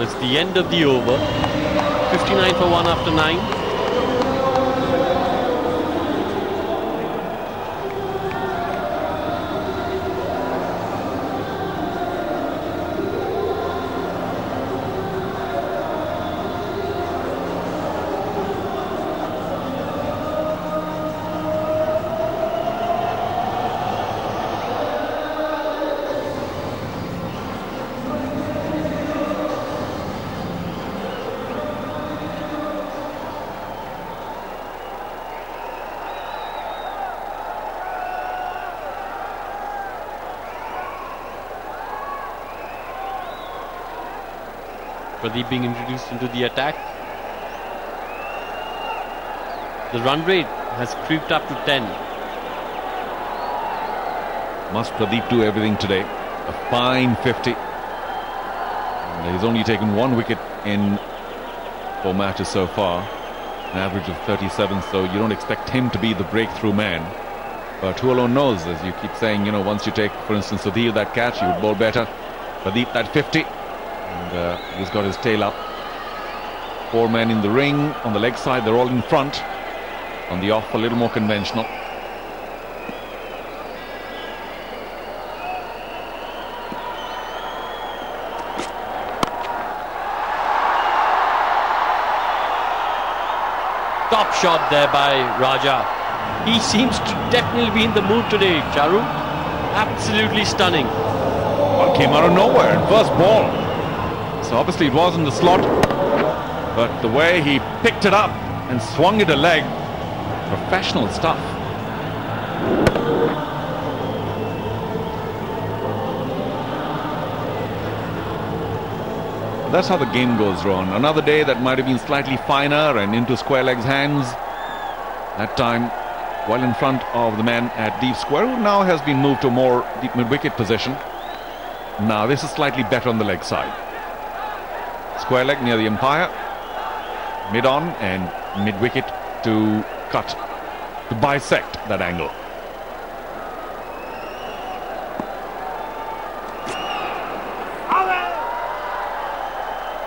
It's the end of the over. 59 for 1 after 9. Pradeep being introduced into the attack. The run rate has creeped up to 10. Must Pradeep do everything today? A fine 50. And he's only taken 1 wicket in 4 matches so far. An average of 37, so you don't expect him to be the breakthrough man. But who alone knows, as you keep saying, you know, once you take, for instance, Sudhir that catch, you would bowl better. Pradeep that 50. And he's got his tail up. 4 men in the ring. On the leg side, they're all in front. On the off, a little more conventional. Top shot there by Raja. He seems to definitely be in the mood today, Charu. Absolutely stunning. Well, came out of nowhere in first ball. So obviously it was in the slot, but the way he picked it up and swung it a leg, professional stuff. That's how the game goes, Ron. Another day that might have been slightly finer and into square legs hands. That time well in front of the man at deep square, who now has been moved to a more deep mid-wicket position. Now this is slightly better on the leg side. Square leg near the umpire, mid-on and mid-wicket to cut, to bisect that angle.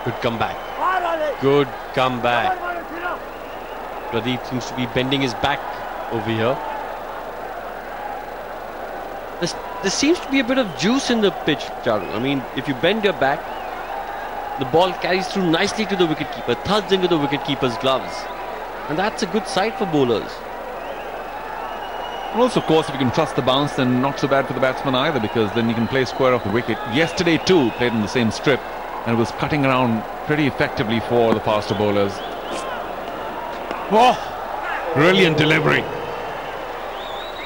Good comeback. Good comeback. Pradeep seems to be bending his back over here. There seems to be a bit of juice in the pitch, Charu. I mean, if you bend your back, the ball carries through nicely to the wicketkeeper, thuds into the wicketkeeper's gloves. And that's a good sight for bowlers. And also, of course, if you can trust the bounce, then not so bad for the batsman either, because then you can play square off the wicket. Yesterday, too, played in the same strip and was cutting around pretty effectively for the faster bowlers. Oh, brilliant delivery.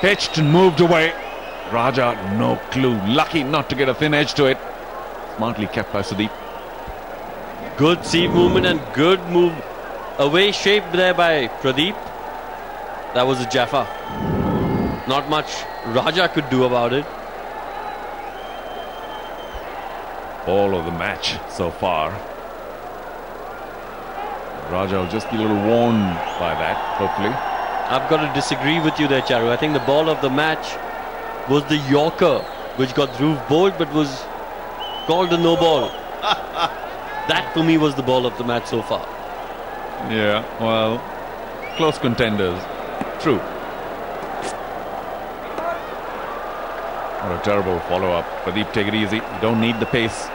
Pitched and moved away. Raja, no clue. Lucky not to get a thin edge to it. Smartly kept by Sudeep. Good seam movement and good move away shape there by Pradeep. That was a Jaffa. Not much Raja could do about it. All of the match so far. Raja will just be a little warned by that, hopefully. I've got to disagree with you there, Charu. I think the ball of the match was the Yorker, which got Dhruv bowled but was called a no ball. That for me was the ball of the match so far. Yeah, well, close contenders. True. What a terrible follow-up. Pradeep, take it easy. You don't need the pace.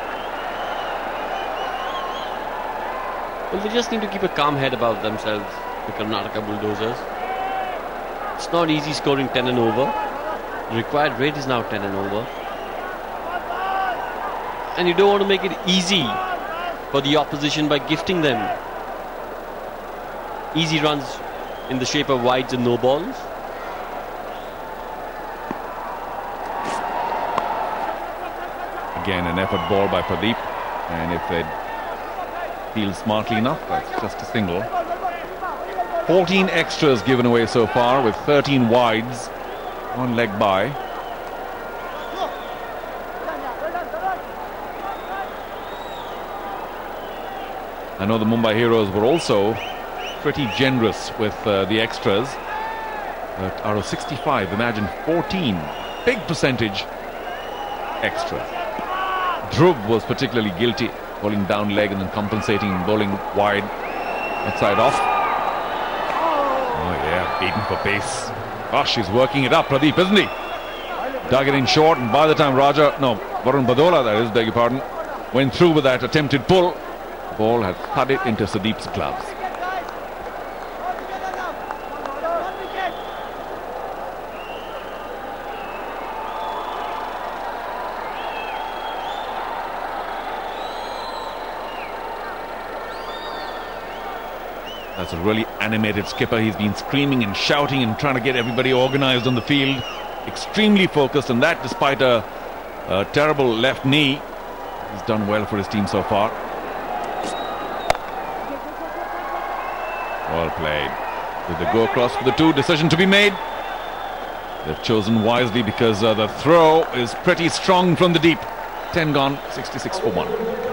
Well, they just need to keep a calm head about themselves, the Karnataka Bulldozers. It's not easy scoring 10 and over. The required rate is now 10 and over. And you don't want to make it easy for the opposition by gifting them easy runs in the shape of wides and no balls. Again, an effort ball by Pradeep, and if they field smartly enough, that's just a single. 14 extras given away so far, with 13 wides, one leg by. I know the Mumbai Heroes were also pretty generous with the extras. But out of 65, imagine 14, big percentage extra. Dhruv was particularly guilty bowling down leg and then compensating and bowling wide. Outside off. Oh yeah, beaten for pace. Gosh, he's working it up, Pradeep, isn't he? Dug it in short, and by the time Varun Badola, that is, beg your pardon, went through with that attempted pull, the ball had thudded into Sudeep's gloves. That's a really animated skipper. He's been screaming and shouting and trying to get everybody organised on the field. Extremely focused, and that despite a terrible left knee. He's done well for his team so far. Well played. Did they go across for the 2? Decision to be made. They've chosen wisely because the throw is pretty strong from the deep. 10 gone, 66 for 1.